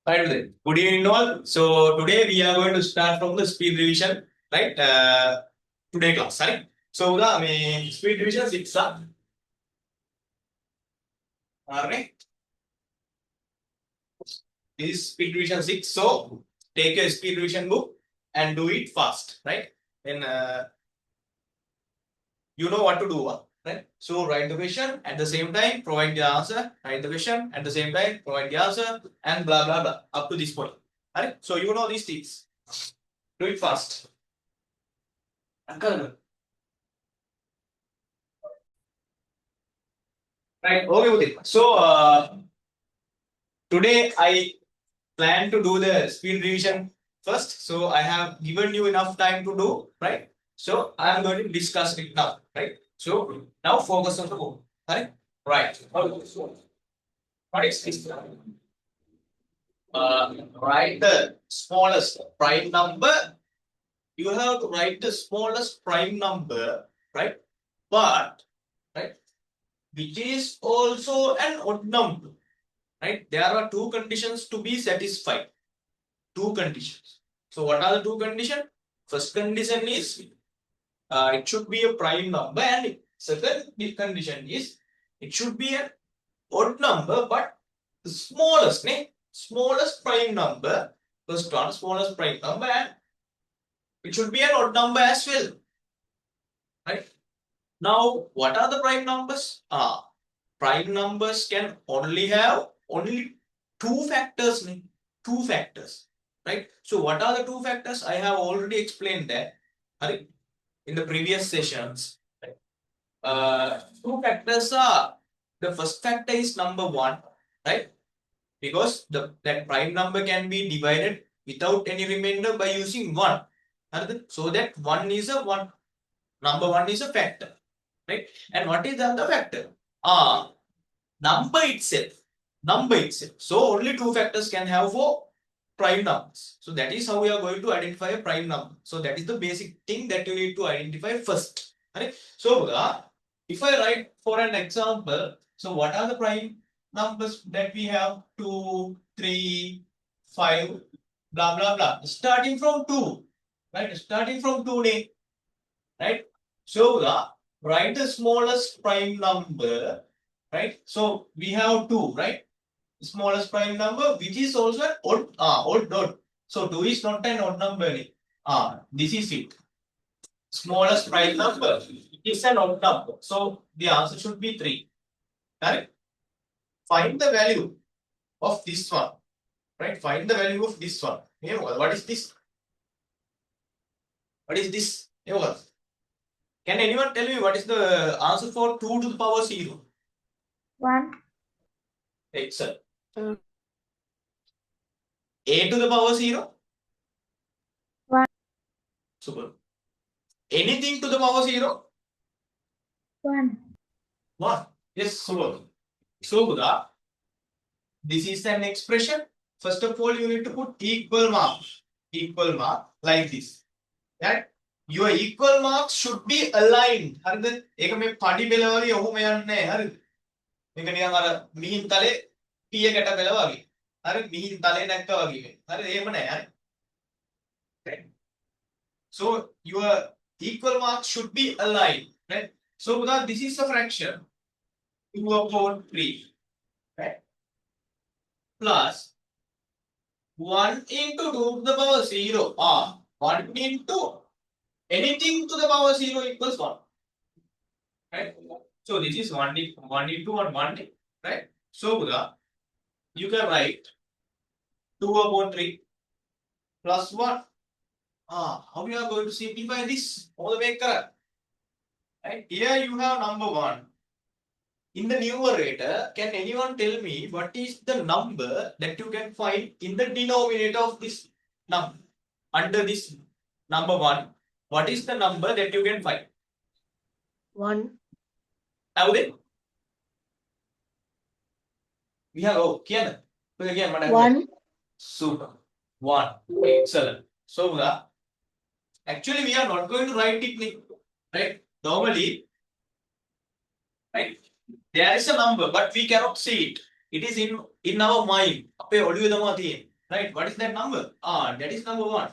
Right then. Good evening all. So today we are going to start from the speed revision, right? Today class, right? So the speed revision 6 right? This is speed revision 6. So take your speed revision book and do it fast, right? Then you know what to do, right? So write the question at the same time, provide the answer, write the question at the same time, provide the answer, and blah blah blah up to this point. Right? So you know these things. Do it fast. Right, okay, okay. So today I plan to do the speed revision first. So I have given you enough time to do, right? So I am going to discuss it now, right? So now focus on the book, right? Right. What is this? Write the smallest prime number. You have to write the smallest prime number, right? But, right, which is also an odd number. Right? There are two conditions to be satisfied. Two conditions. So what are the two conditions? First condition is it should be a prime number, and second condition is it should be an odd number, but the smallest prime number. First one, smallest prime number, and it should be an odd number as well. Right? Now, what are the prime numbers? Prime numbers can only have two factors. Two factors, right? So what are the two factors? I have already explained that, right, in the previous sessions. Two factors are, the first factor is number 1, right? Because that prime number can be divided without any remainder by using 1. So that 1 is a one. Number 1 is a factor, right? And what is the other factor? Number itself. So only two factors can have for prime numbers. So that is how we are going to identify a prime number. So that is the basic thing that you need to identify first. Right? So if I write for an example, so what are the prime numbers that we have? 2, 3, 5, blah blah blah. Starting from 2, right? Starting from 2, right? So write the smallest prime number, right? So we have 2, right? Smallest prime number, which is also an odd. So 2 is not an odd number. This is it. Smallest prime number is an odd number. So the answer should be 3. Correct? Find the value of this one. Right? Find the value of this one. What is this? What is this? Can anyone tell me what is the answer for 2 to the power 0? 1. Excellent. A to the power 0? 1. Super. Anything to the power 0? 1. 1. Yes, super. So, this is an expression. First of all, you need to put equal mark. Equal mark like this. Right? Your equal marks should be aligned. හරිද? ඒක මේ පඩි බෙල වගේ ඔහොම යන්නේ නැහැ. හරිද? මේක නිකන් අර මිහින් තලේ පිය ගැට බෙල වගේ. හරි මිහින් තලේ නැක්ක වගේ. හරිද? එහෙම නැහැ. හරි? So your equal marks should be aligned. Right? So this is a fraction. 2 upon 3. Right? Plus 1 into 2 to the power 0. 1 into anything to the power 0 equals 1. Right? So this is 1 into 1, right? So you can write 2 upon 3 plus 1. How we are going to simplify this? All the way correct. Right? Here you have number 1. In the numerator, can anyone tell me what is the number that you can find in the denominator of this number? Under this number 1, what is the number that you can find? 1. Have they? We have, again, 1. Super. 1. Excellent. So, actually, we are not going to write it, right? Normally, right? There is a number, but we cannot see it. It is in our mind. Right? What is that number? That is number 1.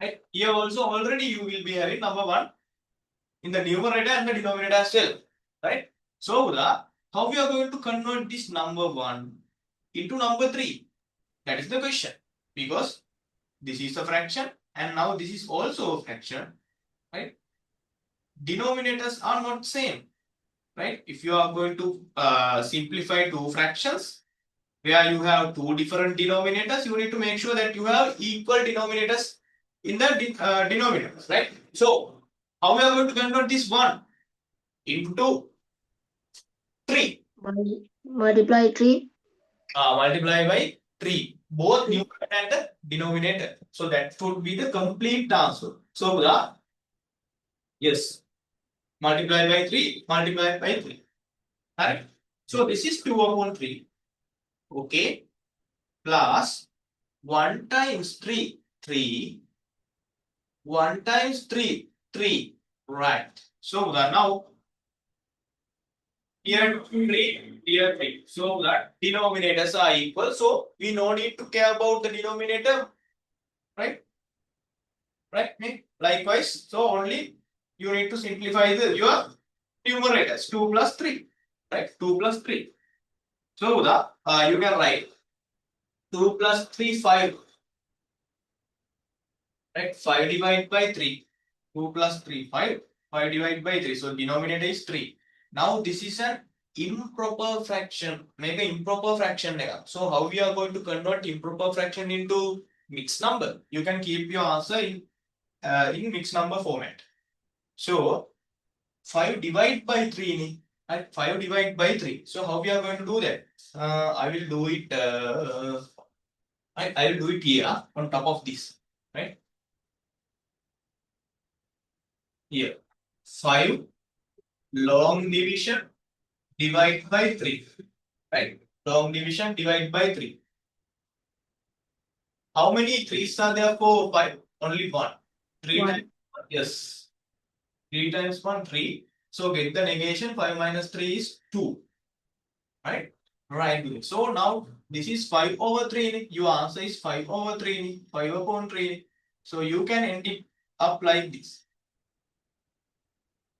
Right? Here also already you will be having number 1 in the numerator and the denominator as well. Right? So how we are going to convert this number 1 into number 3? That is the question. Because this is a fraction and now this is also a fraction. Right? Denominators are not same. Right? If you are going to simplify two fractions where you have two different denominators, you need to make sure that you have equal denominators in the denominators, right? So, how we are going to convert this 1 into 3? Multiply 3. Multiply by 3, both Three. numerator and the denominator. So, that should be the complete answer. So, yes, multiply by 3, multiply by 3. Right? So, this is 2 upon 3. Okay. Plus 1 times 3, 3. 1 times 3, 3. Right. So now here 3, here 3. So that denominators are equal. So we no need to care about the denominator. Right? Right? Likewise. So only you need to simplify your numerators. 2 plus 3. Right? 2 plus 3. So you can write 2 plus 3, 5. Right? 5 divided by 3. 2 plus 3, 5. 5 divided by 3. So denominator is 3. Now this is an improper fraction. Make an improper fraction. So how we are going to convert improper fraction into mixed number? You can keep your answer in mixed number format. So 5 divided by 3. Right? 5 divided by 3. So how we are going to do that? I will do it. I will do it here on top of this. Right? Here. 5 long division divide by 3. Right? Long division divide by 3. How many 3's are there for 5? Only 1. 3 One. times 1. Yes. 3 times 1, 3. So get the negation. 5 minus 3 is 2. Right? Right. So now this is 5 over 3. Your answer is 5 over 3. 5 upon 3. So you can end it up like this.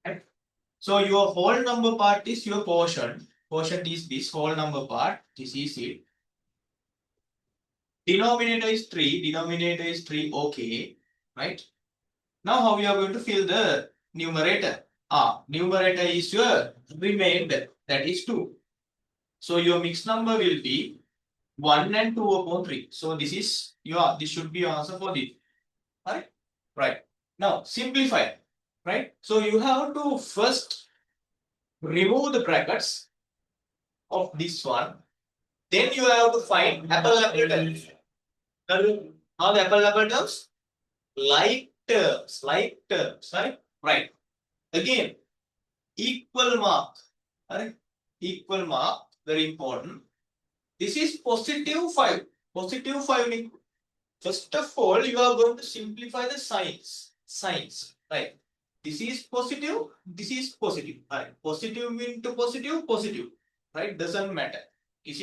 Right? So your whole number part is your quotient. Quotient is this whole number part. This is it. Denominator is 3. Denominator is 3. Okay. Right? Now how we are going to fill the numerator? Numerator is your remainder. That is 2. So your mixed number will be 1 and 2 upon 3. So this is this should be your answer for this. Right? Right. Now simplify. Right? So you have to first remove the brackets of this one. Then you have to find apple terms. Now the apple terms? Like terms, right? Right. Again, equal mark, right? Equal mark, very important. This is positive 5. Positive 5. First of all, you are going to simplify the signs. Signs, right? This is positive, this is positive. Right? Positive into positive, positive. Right? Doesn't matter. Then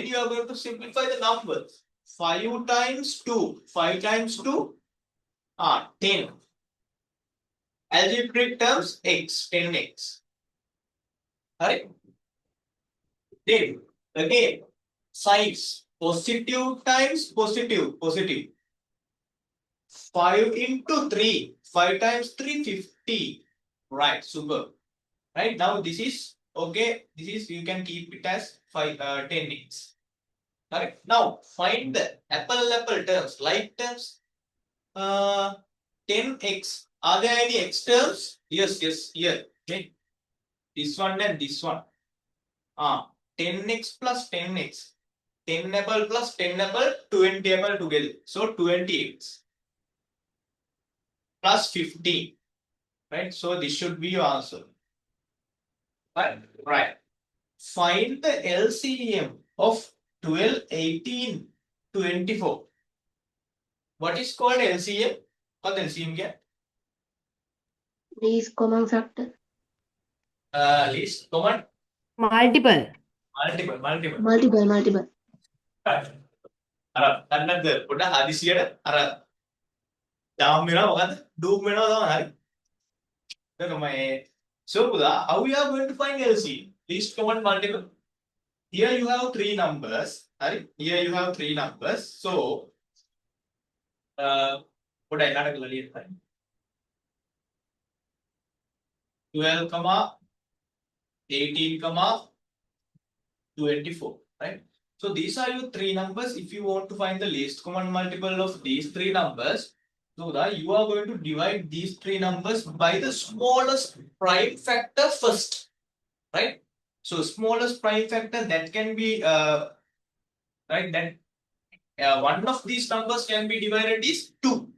you are going to simplify the numbers. 5 times 2. 5 times 2. 10. Algebraic terms x, 10x. Alright? Then again, signs positive times positive, positive. 5 into 3. 5 times 3, 50. Right, super. Right, now this is okay. This is you can keep it as 10x. Alright, now find the apple terms, like terms. 10x. Are there any x terms? Yes, here. Okay. This one and this one. 10x plus 10x. 10 apple plus 10 apple, 20 apple together. So 20x plus 15. Right? So this should be your answer. Right. Find the LCM of 12, 18, 24. What is called LCM? What LCM क्या? Least common factor. Least common Multiple. multiple. Multiple. අන්නද පොඩ හදිසියට ඩාම් වෙනවා මොකද්ද ඩූම් වෙනවා තමයි හරි. So how we are going to find LCM? Least common multiple. Here you have three numbers. Right? Here you have three numbers. So, what I not 12, 18, 24. Right? So these are your three numbers. If you want to find the least common multiple of these three numbers, so that you are going to divide these three numbers by the smallest prime factor first. Right? So smallest prime factor that can be right, then one of these numbers can be divided is 2,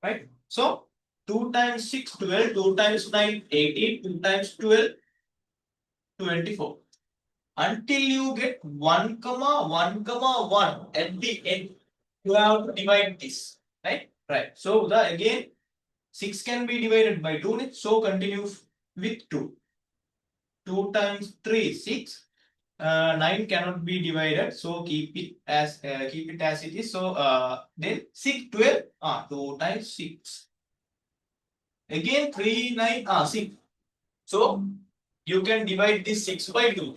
right? So 2 times 6 12, 2 times 9 18, 2 times 12 24, until you get 1 comma 1 comma 1 at the end. You have to divide this, right. So the again 6 can be divided by 2, so continue with 2. 2 times 3 6. 9 cannot be divided, so keep it as it is. So then 6 12, 2 times 6, again 3 9 6. So you can divide this 6 by 2,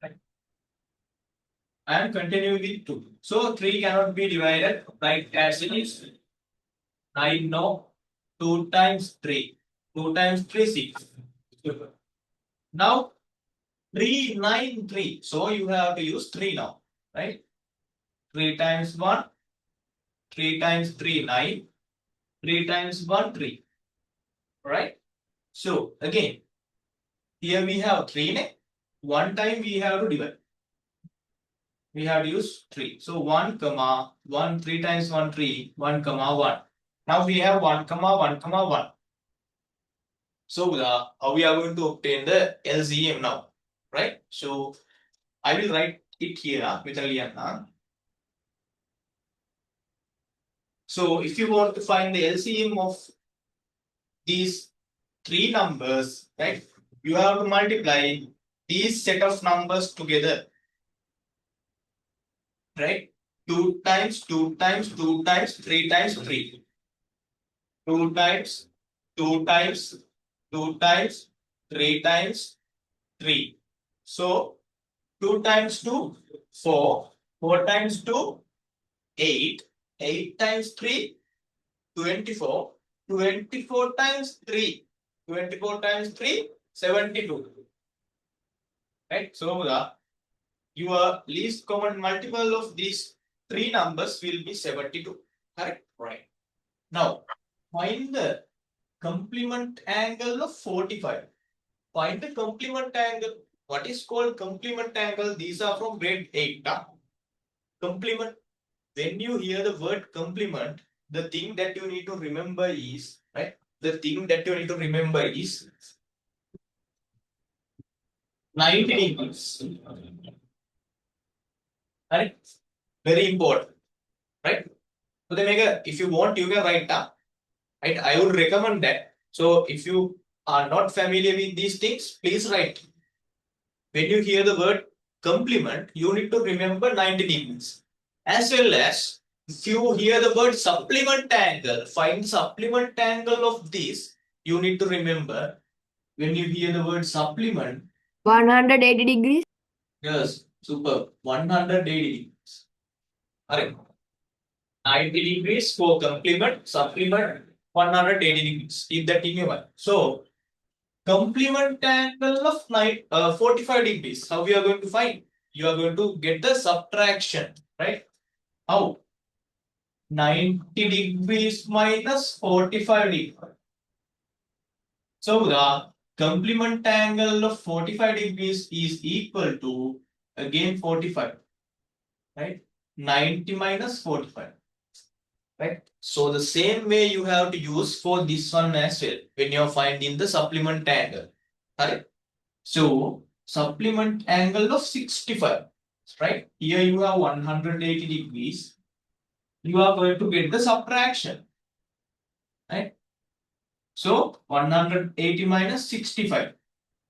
right? And continue with 2. So 3 cannot be divided, right, as it is. 9 no. 2 times 3, 2 times 3 6. Now 3 9 3, so you have to use 3 now, right? 3 times 1, 3 times 3 9, 3 times 1 3, right? So again here we have 3, one time we have to divide, we have to use 3. So 1 comma 1, 3 times 1 3, 1 comma 1. Now we have 1 comma 1 comma 1. So how we are going to obtain the LCM now, right? So I will write it here with Aliana. So if you want to find the LCM of these three numbers, right, you have to multiply these set of numbers together, right? 2 times 2 times 2 times 3 times 3, 2 times 2 times 2 times 3 times 3. So 2 times 2 4, 4 times 2 8, 8 times 3 24, 24 times 3, 24 times 3 72, right? So your least common multiple of these three numbers will be 72, correct? Right. Now find the complement angle of 45. Find the complement angle. What is called complement angle? These are from grade 8. Complement. When you hear the word complement, the thing that you need to remember is, right? The thing that you need to remember is 90 degrees. Right? Very important. Right? So they make a, if you want, you can write down. Right? I would recommend that. So if you are not familiar with these things, please write. When you hear the word complement, you need to remember 90 degrees. As well as if you hear the word supplement angle, find supplement angle of this, you need to remember when you hear the word supplement. 180 degrees. Yes, super. 180 degrees. Correct. 90 degrees for complement, supplement 180 degrees. Keep that in your mind. So complement angle of 45 degrees. How we are going to find? You are going to get the subtraction, right? How? 90 degrees minus 45 degrees. So the complement angle of 45 degrees is equal to again 45, right? 90 minus 45, right? So the same way you have to use for this one as well when you're finding the supplement angle, right? So supplement angle of 65, right? Here you have 180 degrees. You are going to get the subtraction, right? So 180 minus 65.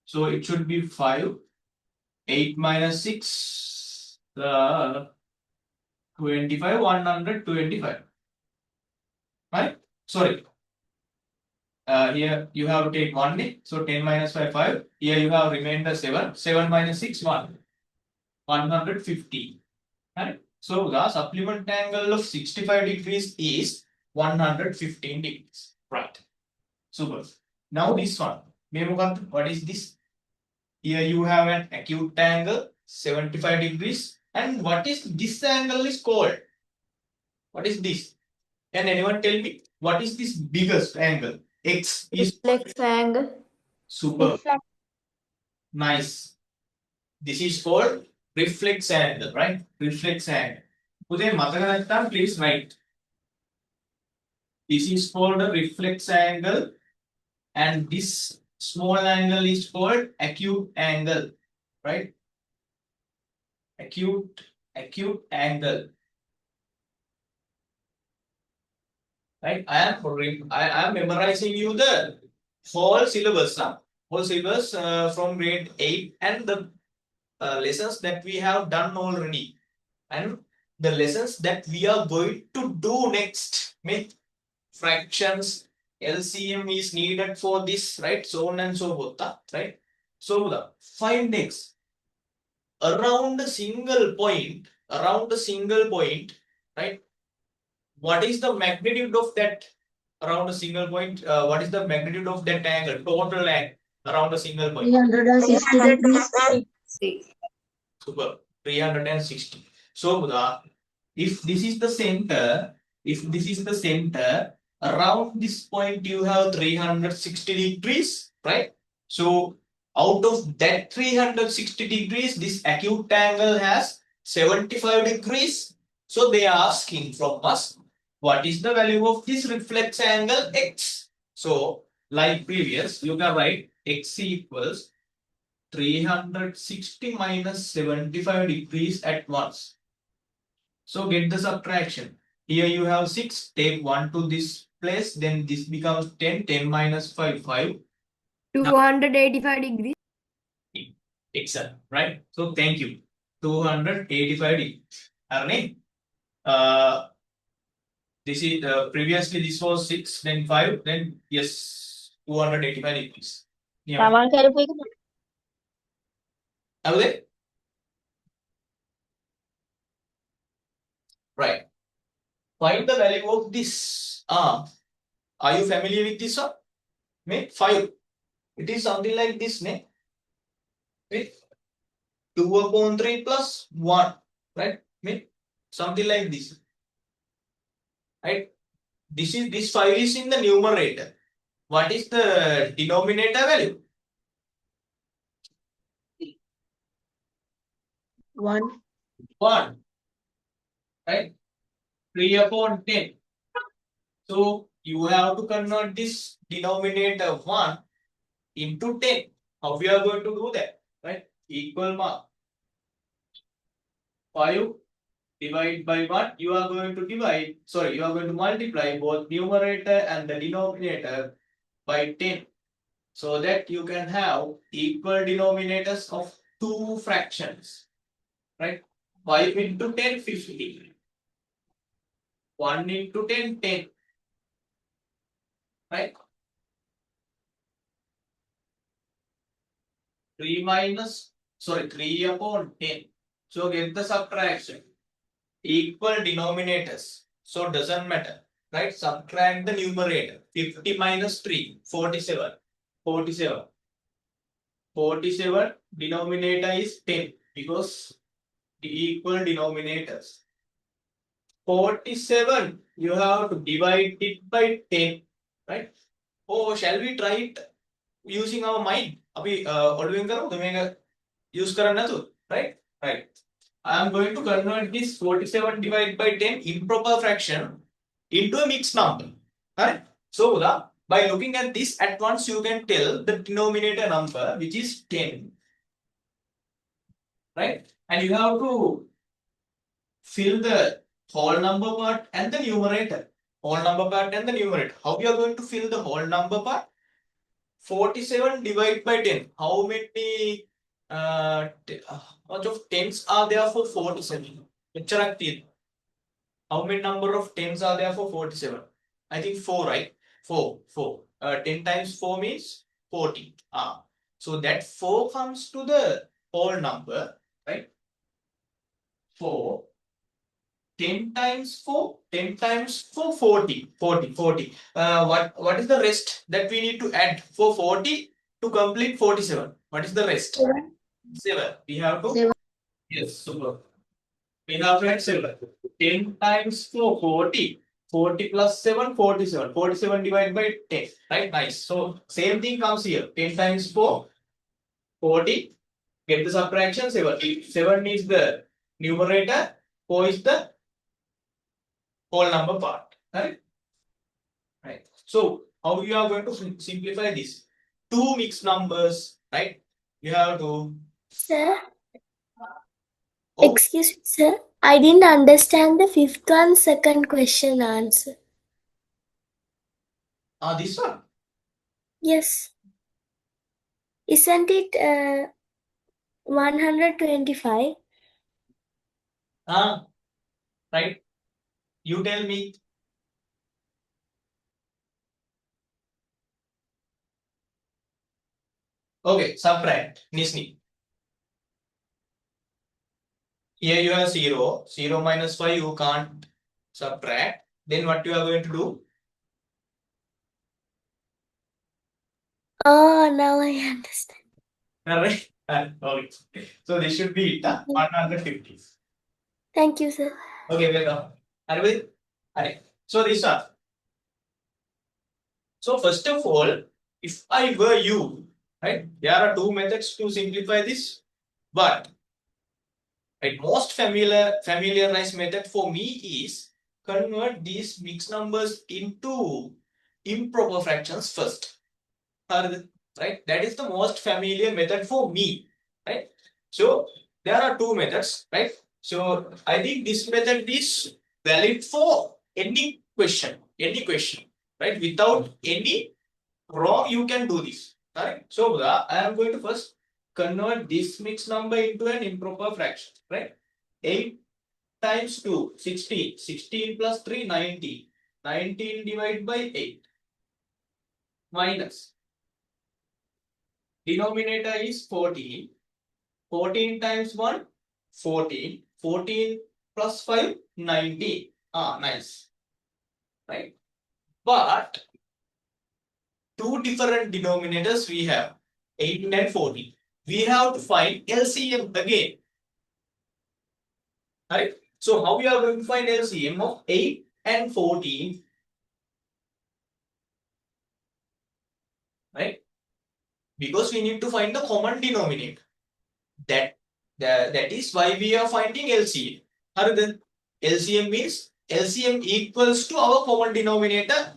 So it should be 5. 8 minus 6. 25, 125. Right? Sorry. Here you have to take 1, so 10 minus 5, 5. Here you have remainder 7. 7 minus 6, 1. 150. Right? So the supplement angle of 65 degrees is 115 degrees. Right. Super. Now this one. What is this? Here you have an acute angle 75 degrees. And what is this angle is called? What is this? Can anyone tell me what is this biggest angle? X is Reflex angle. super. Nice. This is called reflex angle, right? Reflex angle. Please write. This is called a reflex angle, and this small angle is called acute angle, right? Acute angle. Right? I am memorizing you the whole syllabus, from grade 8 and the lessons that we have done already, and the lessons that we are going to do next. Fractions, LCM is needed for this, right? So on and so forth, right? So the find x around a single point, right? What is the magnitude of that around a single point? What is the magnitude of that angle, total angle around a single point? 360 degrees. Super. 360. So, if this is the center, around this point you have 360 degrees, right? So, out of that 360 degrees, this acute angle has 75 degrees. So, they are asking from us, what is the value of this reflex angle x? So, like previous, you can write x equals 360 minus 75 degrees at once. So get the subtraction. Here you have 6, take 1 to this place, then this becomes 10, 10 minus 5, 5. 285 degrees. Excellent, right? So thank you. 285 degrees. Arne, this is previously this was 6, then 5, then yes, 285 degrees. Yeah. Are they? Right. Find the value of this. Are you familiar with this one? 5. It is something like this, with 2 upon 3 plus 1, right? Something like this, right? This 5 is in the numerator. What is the denominator value? 1. 1, right? 3 upon 10. So you have to convert this denominator 1 into 10. How we are going to do that, right? Equal mark 5 divide by 1, you are going to multiply both numerator and the denominator by 10, so that you can have equal denominators of two fractions, right? 5 into 10, 50. 1 into 10, 10, right? 3 upon 10. So get the subtraction. Equal denominators. So doesn't matter, right? Subtract the numerator. 50 minus 3, 47. 47. 47 denominator is 10 because the equal denominators. 47, you have to divide it by 10, right? Oh, shall we try it using our mind? Use right? Right. I am going to convert this 47 divided by 10 improper fraction into a mixed number. Right? So, by looking at this at once, you can tell the denominator number, which is 10. Right? And you have to fill the whole number part and the numerator. Whole number part and the numerator. How we are going to fill the whole number part? 47 divided by 10. How many much of tens are there for 47? How many number of tens are there for 47? I think 4, right? 4. 4. 10 times 4 means 40. So that 4 comes to the whole number, right? 4. 10 times 4, 10 times 4, 40, 40, 40. What is the rest that we need to add for 40 to complete 47? What is the rest? 7. We have to, 7. yes, super. We have to add 7. 10 times 4, 40. 40 plus 7, 47. 47 divided by 10, right? Nice. So same thing comes here. 10 times 4, 40. Get the subtraction 7. 7 is the numerator, 4 is the whole number part, right? Right. So how you are going to simplify this? Two mixed numbers, right? You have to. Sir, Oh, excuse me, sir. I didn't understand the fifth and second question answer. this one. Yes. Isn't it 125? Right. You tell me. Okay, subtract. Nisni. Here you have 0. 0 minus 5 you can't subtract. Then what you are going to do? Oh, now I understand. Alright. Okay. So this should be it. 150. Thank you, sir. Okay, welcome. Are you with? Alright. So these are. So first of all, if I were you, right, there are two methods to simplify this, but right, most familiarized method for me is convert these mixed numbers into improper fractions first. Right, that is the most familiar method for me, right? So there are two methods, right? So I think this method is valid for any question, right? Without any wrong, you can do this. Correct? So I am going to first convert this mixed number into an improper fraction. Right? 8 times 2, 16. 16 plus 3, 19. 19 divided by 8. Minus. Denominator is 14. 14 times 1, 14. 14 plus 5, 19. Nice. Right? But two different denominators we have, 18 and 14. We have to find LCM again. Right? So how we are going to find LCM of 8 and 14? Right? Because we need to find the common denominator. That is why we are finding LCM. Then LCM means LCM equals to our common denominator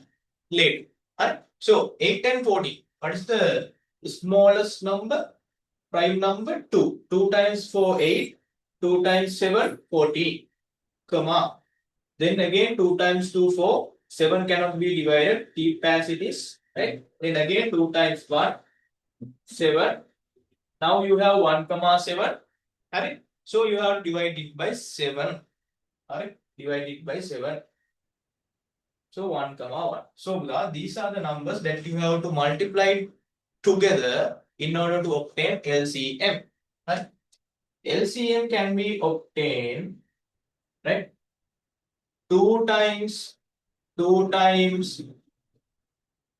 later. Right? So 8 and 14. What is the smallest number? Prime number 2. 2 times 4, 8. 2 times 7, 14. Comma. Then again 2 times 2, 4. 7 cannot be divided. Keep as it is. Right? Then again 2 times 1, 7. Now you have 1 comma 7. Right? So you have to divide it by 7. Right? Divide it by 7. So 1 comma 1. So these are the numbers that you have to multiply together in order to obtain LCM. Right? LCM can be obtained, right? 2 times 2 times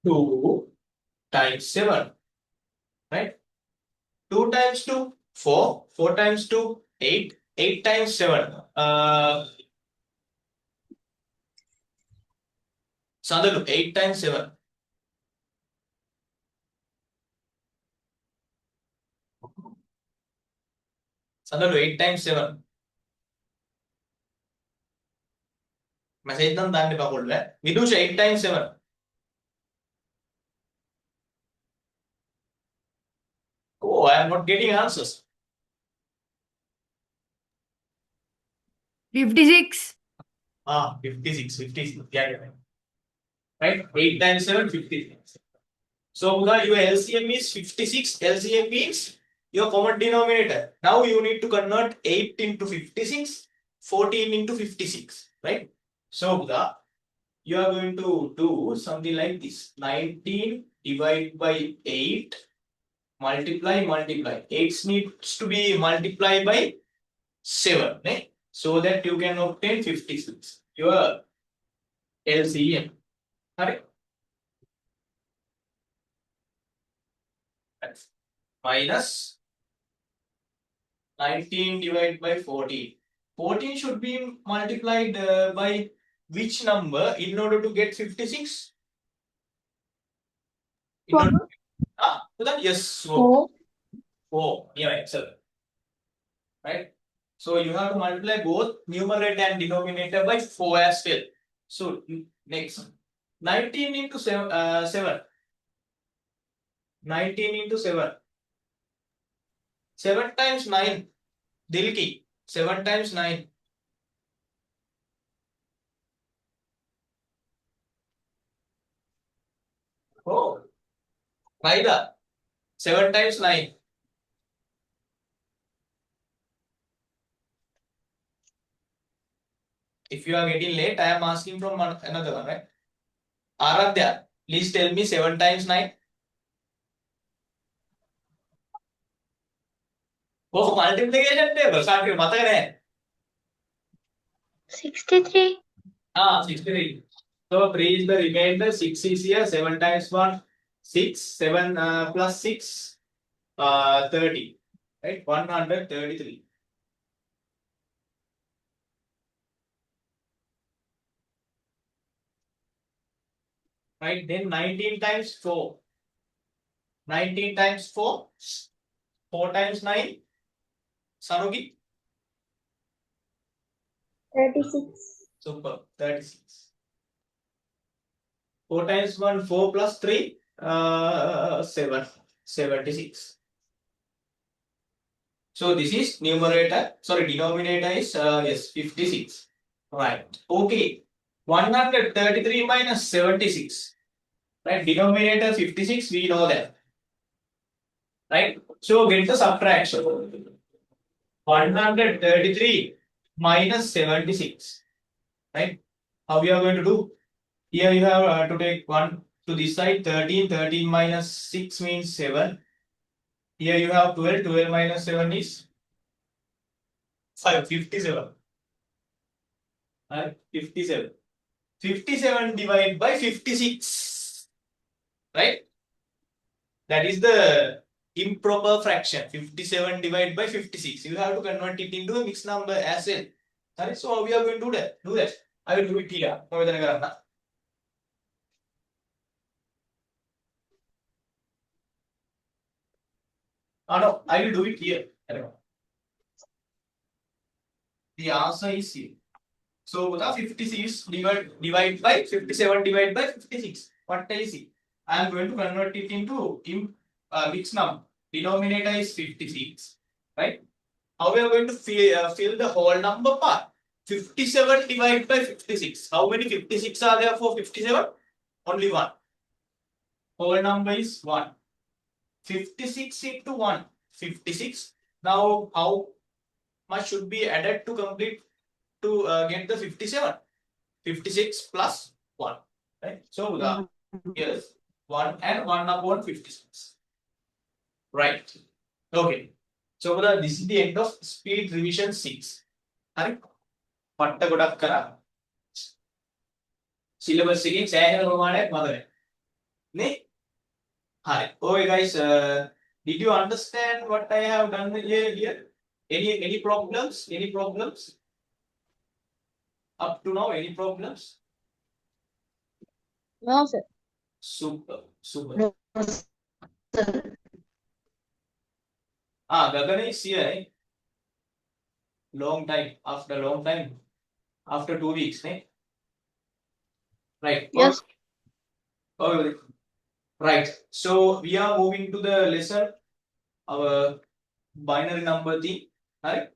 2 times 7, right? 2 times 2, 4. 4 times 2, 8. 8 times 7. Sandalu, 8 times 7. Sandalu, 8 times 7. Message dan tanda pakul. Vidusha, 8 times 7. Oh, I am not getting answers. 56. 56. 56. Yeah. Right? 8 times 7, 56. So your LCM is 56. LCM means your common denominator. Now you need to convert 8 into 56, 14 into 56, right? So you are going to do something like this. 19 divided by 8, multiply. 8 needs to be multiplied by 7, right? So that you can obtain 56. Your LCM. Correct? Minus 19 divided by 14. 14 should be multiplied by which number in order to get 56? In order, yes, 4. Yeah, excellent. Right? So you have to multiply both numerator and denominator by 4 as well. So next, 19 into 7. 19 into 7. 7 times 9. Dilki. 7 times 9. Oh, Raida. 7 times 9. If you are getting late, I am asking from another one, right? Aradhya, please tell me 7 times 9. Oh, multiplication table. Sakir, matag nahi. 63. 63. So 3 is the remainder. 6 is here. 7 times 1, 6. 7 plus 6, 30. Right? 133. Right? Then 19 times 4. 19 times 4. 4 times 9. Sanugi. 36. Super. 36. 4 times 1, 4 plus 3, 7. 76. So this is numerator. Sorry, denominator is yes, 56. Right. Okay. 133 minus 76. Right. Denominator 56. We know that. Right. So get the subtraction. 133 minus 76. Right. How we are going to do? Here you have to take 1 to this side. 13. 13 minus 6 means 7. Here you have 12. 12 minus 7 is 5. 57. Right. 57. 57 divided by 56. Right? That is the improper fraction. 57 divided by 56. You have to convert it into a mixed number as well. Right? So how we are going to do that? I will do it here. No, I will do it here. The answer is here. So the 56 divide by 57 divided by 56. What I see? I am going to convert it into mixed number. Denominator is 56. Right? How we are going to fill the whole number part? 57 divided by 56. How many 56 are there for 57? Only one. Whole number is 1. 56 into 1. 56. Now how much should be added to complete to get the 57? 56 plus 1. Right? So the yes, 1 and 1 upon 56. Right. Okay. So this is the end of speed revision 6. Correct? පට්ට ගොඩක් කරා syllabus එකේ සෑහෙන ප්‍රමාණයක් මතකයි නේ හරි okay guys did you understand what I have done here any problems up to now any problems No, sir. super No, sir. Gagan is here eh? Long time after 2 weeks eh? Right. Yes. Okay. Right. So we are moving to the lesson, our binary number thing. Right.